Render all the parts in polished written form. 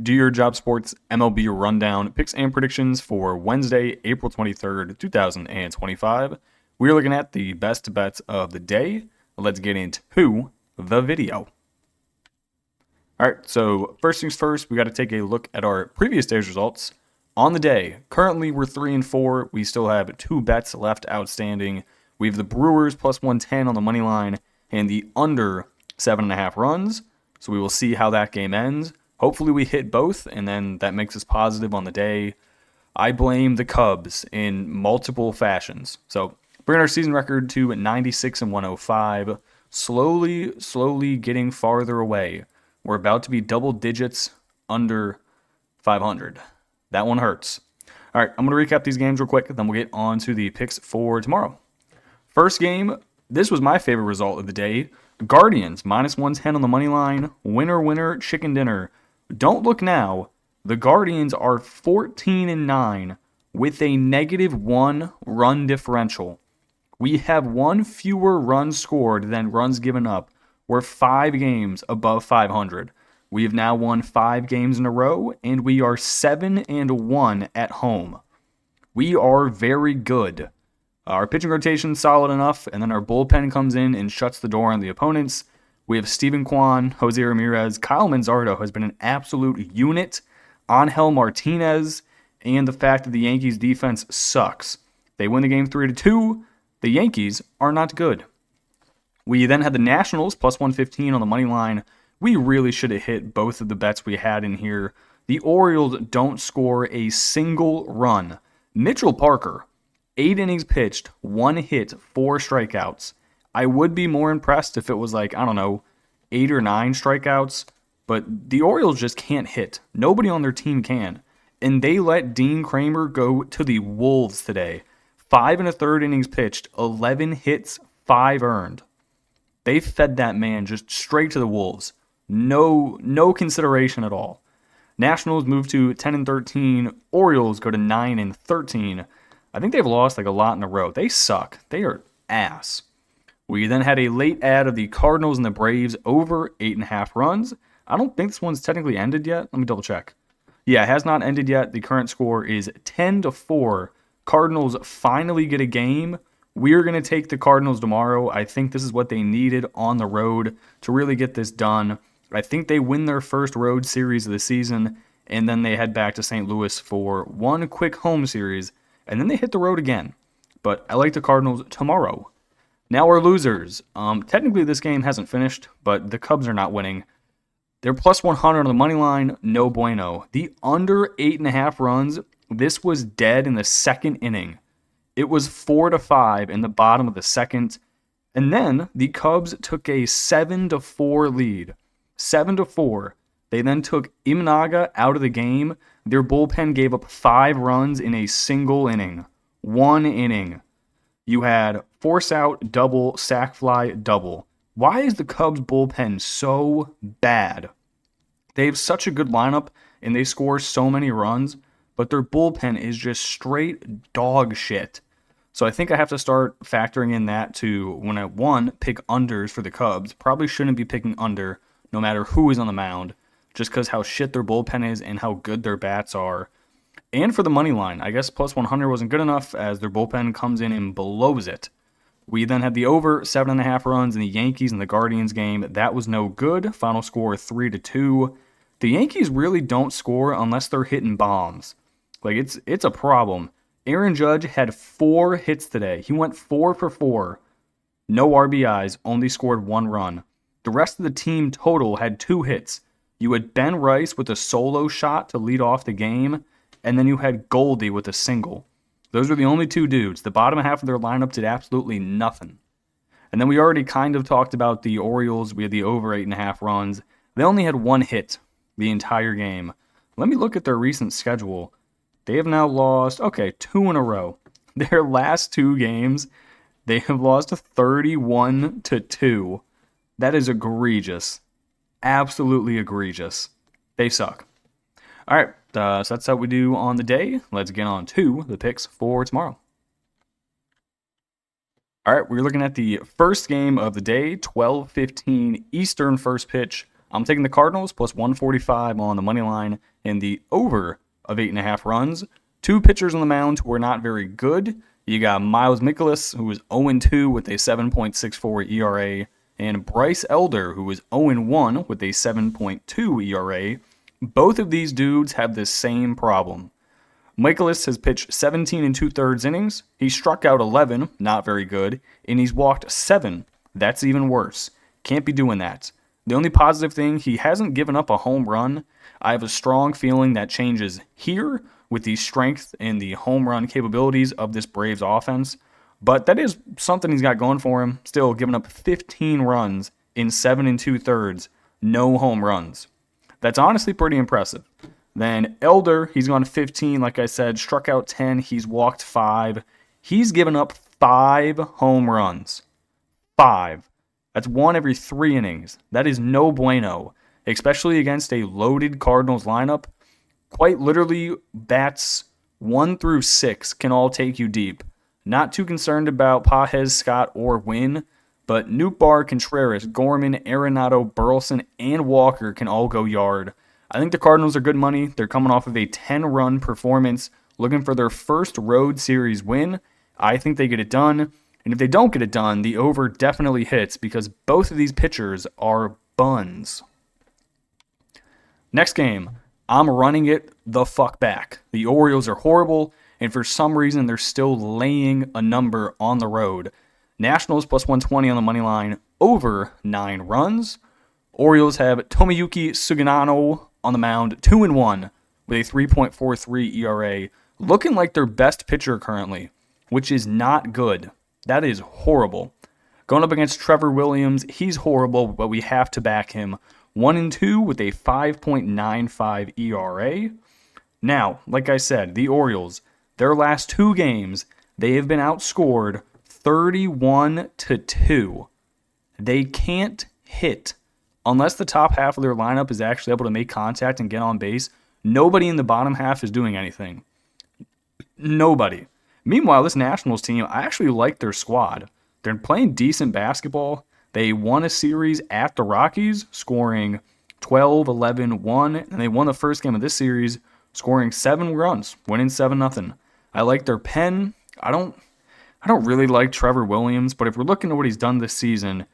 Do Your Job Sports MLB Rundown picks and predictions for Wednesday, April 23rd, 2025. We're looking at the best bets of the day. Let's get into the video. All right, so first things first, we got to take a look at our previous day's results. On the day, currently we're 3-4. We still have two bets left outstanding. We have the Brewers plus 110 on the money line and the under 7.5 runs. So we will see how that game ends. Hopefully we hit both, and then that makes us positive on the day. I blame the Cubs in multiple fashions. So bringing our season record to 96 and 105, slowly getting farther away. We're about to be double digits under 500. That one hurts. All right, I'm going to recap these games real quick, then we'll get on to the picks for tomorrow. First game, this was my favorite result of the day. Guardians, minus 110 on the money line. Winner, winner, chicken dinner. Don't look now. The Guardians are 14-9 with a -1 run differential. We have one fewer runs scored than runs given up. We're 5 games above 500. We have now won 5 games in a row, and we are 7-1 at home. We are very good. Our pitching rotation is solid enough, and then our bullpen comes in and shuts the door on the opponents. We have Steven Kwan, Jose Ramirez, Kyle Manzardo has been an absolute unit, Angel Martinez, and the fact that the Yankees defense sucks. They win the game 3-2. The Yankees are not good. We then had the Nationals plus 115 on the money line. We really should have hit both of the bets we had in here. The Orioles don't score a single run. Mitchell Parker, 8 innings pitched, 1 hit, 4 strikeouts. I would be more impressed if it was 8 or 9 strikeouts, but the Orioles just can't hit. Nobody on their team can. And they let Dean Kramer go to the Wolves today. 5 1/3 innings pitched, 11 hits, 5 earned. They fed that man just straight to the Wolves. No consideration at all. Nationals move to 10-13. Orioles go to 9-13. I think they've lost a lot in a row. They suck. They are ass. We then had a late ad of the Cardinals and the Braves over 8.5 runs. I don't think this one's technically ended yet. Let me double check. Yeah, it has not ended yet. The current score is 10-4. Cardinals finally get a game. We're going to take the Cardinals tomorrow. I think this is what they needed on the road to really get this done. I think they win their first road series of the season, and then they head back to St. Louis for one quick home series, and then they hit the road again. But I like the Cardinals tomorrow. Now our losers. Technically this game hasn't finished, but the Cubs are not winning. They're plus 100 on the money line. No bueno. The under 8.5 runs, this was dead in the second inning. It was 4-5 in the bottom of the second. And then the Cubs took a 7-4 lead. 7-4. They then took Imnaga out of the game. Their bullpen gave up 5 runs in a single inning. 1 inning. You had force out, double, sac fly, double. Why is the Cubs bullpen so bad? They have such a good lineup and they score so many runs, but their bullpen is just straight dog shit. So I think I have to start factoring in that to when I, pick unders for the Cubs. Probably shouldn't be picking under no matter who is on the mound, just because how shit their bullpen is and how good their bats are. And for the money line, I guess plus 100 wasn't good enough as their bullpen comes in and blows it. We then had the over 7.5 runs in the Yankees and the Guardians game. That was no good. Final score 3-2. The Yankees really don't score unless they're hitting bombs. It's a problem. Aaron Judge had 4 hits today. He went 4 for 4. No RBIs, only scored 1 run. The rest of the team total had 2 hits. You had Ben Rice with a solo shot to lead off the game, and then you had Goldie with a single. Those were the only 2 dudes. The bottom half of their lineup did absolutely nothing. And then we already kind of talked about the Orioles. We had the over 8.5 runs. They only had 1 hit the entire game. Let me look at their recent schedule. They have now lost, 2 in a row. Their last 2 games, they have lost 31-2. That is egregious. Absolutely egregious. They suck. All right, so that's how we do on the day. Let's get on to the picks for tomorrow. All right, we're looking at the first game of the day, 12:15 Eastern first pitch. I'm taking the Cardinals plus 145 on the money line and the over of 8.5 runs. Two pitchers on the mound who are not very good. You got Miles Mikolas, who is 0-2 with a 7.64 ERA, and Bryce Elder, who is 0-1 with a 7.2 ERA. Both of these dudes have the same problem. Mikolas has pitched 17 and 2/3 innings. He struck out 11, not very good, and he's walked 7. That's even worse. Can't be doing that. The only positive thing, he hasn't given up a home run. I have a strong feeling that changes here with the strength and the home run capabilities of this Braves offense. But that is something he's got going for him. Still giving up 15 runs in 7 and 2/3, no home runs. That's honestly pretty impressive. Then Elder, he's gone 15, like I said, struck out 10, he's walked 5. He's given up 5 home runs. 5. That's 1 every 3 innings. That is no bueno, especially against a loaded Cardinals lineup. Quite literally, bats 1 through 6 can all take you deep. Not too concerned about Pages, Scott, or Wynn, but Nootbaar, Contreras, Gorman, Arenado, Burleson, and Walker can all go yard. I think the Cardinals are good money. They're coming off of a 10-run performance, looking for their first road series win. I think they get it done. And if they don't get it done, the over definitely hits because both of these pitchers are buns. Next game, I'm running it the fuck back. The Orioles are horrible, and for some reason, they're still laying a number on the road. Nationals plus 120 on the money line, over 9 runs. Orioles have Tomoyuki Sugano on the mound, 2-1 with a 3.43 ERA, looking like their best pitcher currently, which is not good. That is horrible. Going up against Trevor Williams, he's horrible, but we have to back him. 1-2 with a 5.95 ERA. Now, like I said, the Orioles, their last 2 games, they have been outscored 31-2. They can't hit. Unless the top half of their lineup is actually able to make contact and get on base, nobody in the bottom half is doing anything. Nobody. Meanwhile, this Nationals team, I actually like their squad. They're playing decent basketball. They won a series at the Rockies, scoring 12-11-1, and they won the first game of this series, scoring 7 runs, winning 7-0. I like their pen. I don't really like Trevor Williams, but if we're looking at what he's done this season,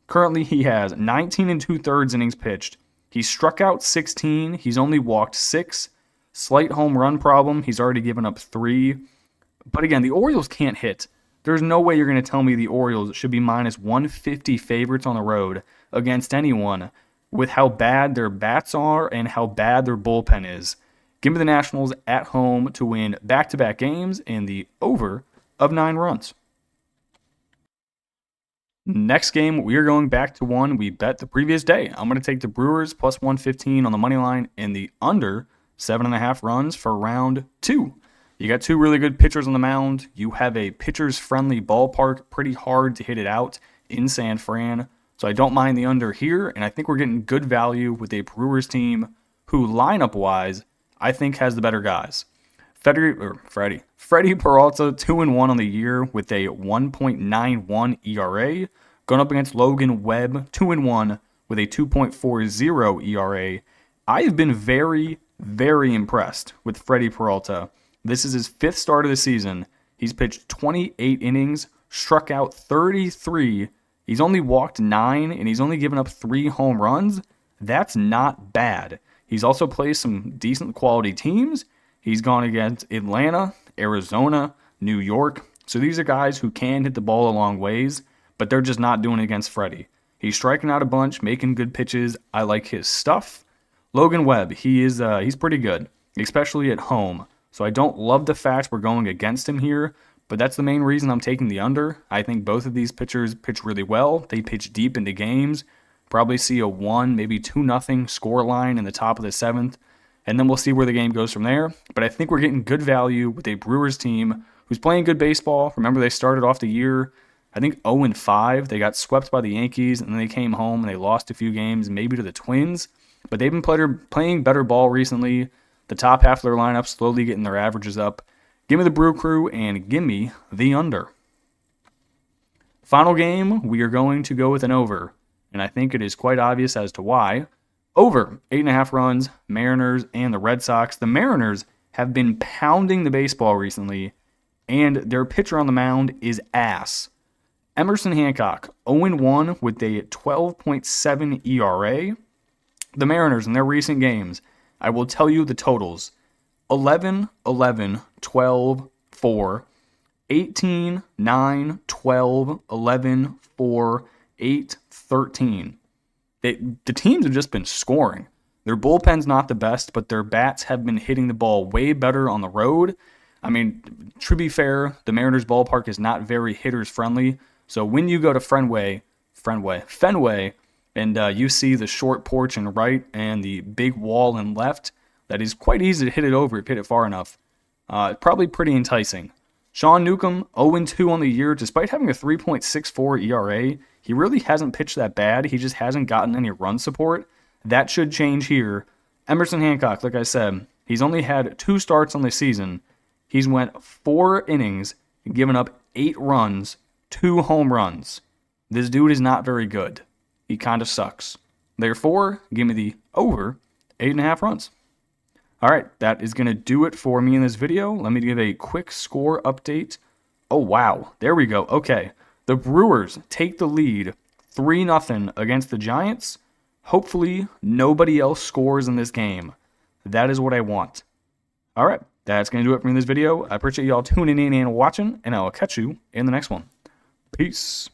currently he has 19 and 2/3 innings pitched. He struck out 16. He's only walked 6. Slight home run problem. He's already given up 3. But again, the Orioles can't hit. There's no way you're going to tell me the Orioles should be minus 150 favorites on the road against anyone with how bad their bats are and how bad their bullpen is. Give me the Nationals at home to win back-to-back games and the over of 9 runs. Next game, we are going back to one we bet the previous day. I'm going to take the Brewers plus 115 on the money line and the under 7.5 runs for round 2. You got 2 really good pitchers on the mound. You have a pitchers-friendly ballpark, pretty hard to hit it out in San Fran. So I don't mind the under here, and I think we're getting good value with a Brewers team who, lineup-wise, I think has the better guys. Freddie Peralta, 2-1 on the year with a 1.91 ERA. Going up against Logan Webb, 2-1 with a 2.40 ERA. I have been very, very impressed with Freddie Peralta. This is his 5th start of the season. He's pitched 28 innings, struck out 33. He's only walked 9, and he's only given up 3 home runs. That's not bad. He's also played some decent quality teams. He's gone against Atlanta, Arizona, New York. So these are guys who can hit the ball a long ways, but they're just not doing it against Freddie. He's striking out a bunch, making good pitches. I like his stuff. Logan Webb, he's pretty good, especially at home. So I don't love the fact we're going against him here, but that's the main reason I'm taking the under. I think both of these pitchers pitch really well. They pitch deep into games. Probably see a 1, maybe 2-0 score line in the top of the 7th. And then we'll see where the game goes from there. But I think we're getting good value with a Brewers team who's playing good baseball. Remember, they started off the year, I think, 0-5. They got swept by the Yankees, and then they came home and they lost a few games, maybe to the Twins. But they've been playing better ball recently. The top half of their lineup slowly getting their averages up. Give me the Brew Crew and give me the under. Final game, we are going to go with an over. And I think it is quite obvious as to why. Over 8.5 runs, Mariners and the Red Sox. The Mariners have been pounding the baseball recently, and their pitcher on the mound is ass. Emerson Hancock, 0-1 with a 12.7 ERA. The Mariners in their recent games, I will tell you the totals. 11, 11, 12, 4, 18, 9, 12, 11, 4, 8, 13. The teams have just been scoring. Their bullpen's not the best, but their bats have been hitting the ball way better on the road. I mean, to be fair, the Mariners ballpark is not very hitters friendly. So when you go to Fenway, and you see the short porch in right and the big wall in left, that is quite easy to hit it over if you hit it far enough. Probably pretty enticing. Sean Newcomb, 0-2 on the year, despite having a 3.64 ERA. He really hasn't pitched that bad. He just hasn't gotten any run support. That should change here. Emerson Hancock, like I said, he's only had 2 starts on the season. He's went 4 innings, given up 8 runs, 2 home runs. This dude is not very good. He kind of sucks. Therefore, give me the over 8.5 runs. All right, that is going to do it for me in this video. Let me give a quick score update. Oh, wow. There we go. Okay. The Brewers take the lead 3-0 against the Giants. Hopefully, nobody else scores in this game. That is what I want. All right, that's going to do it for me in this video. I appreciate y'all tuning in and watching, and I will catch you in the next one. Peace.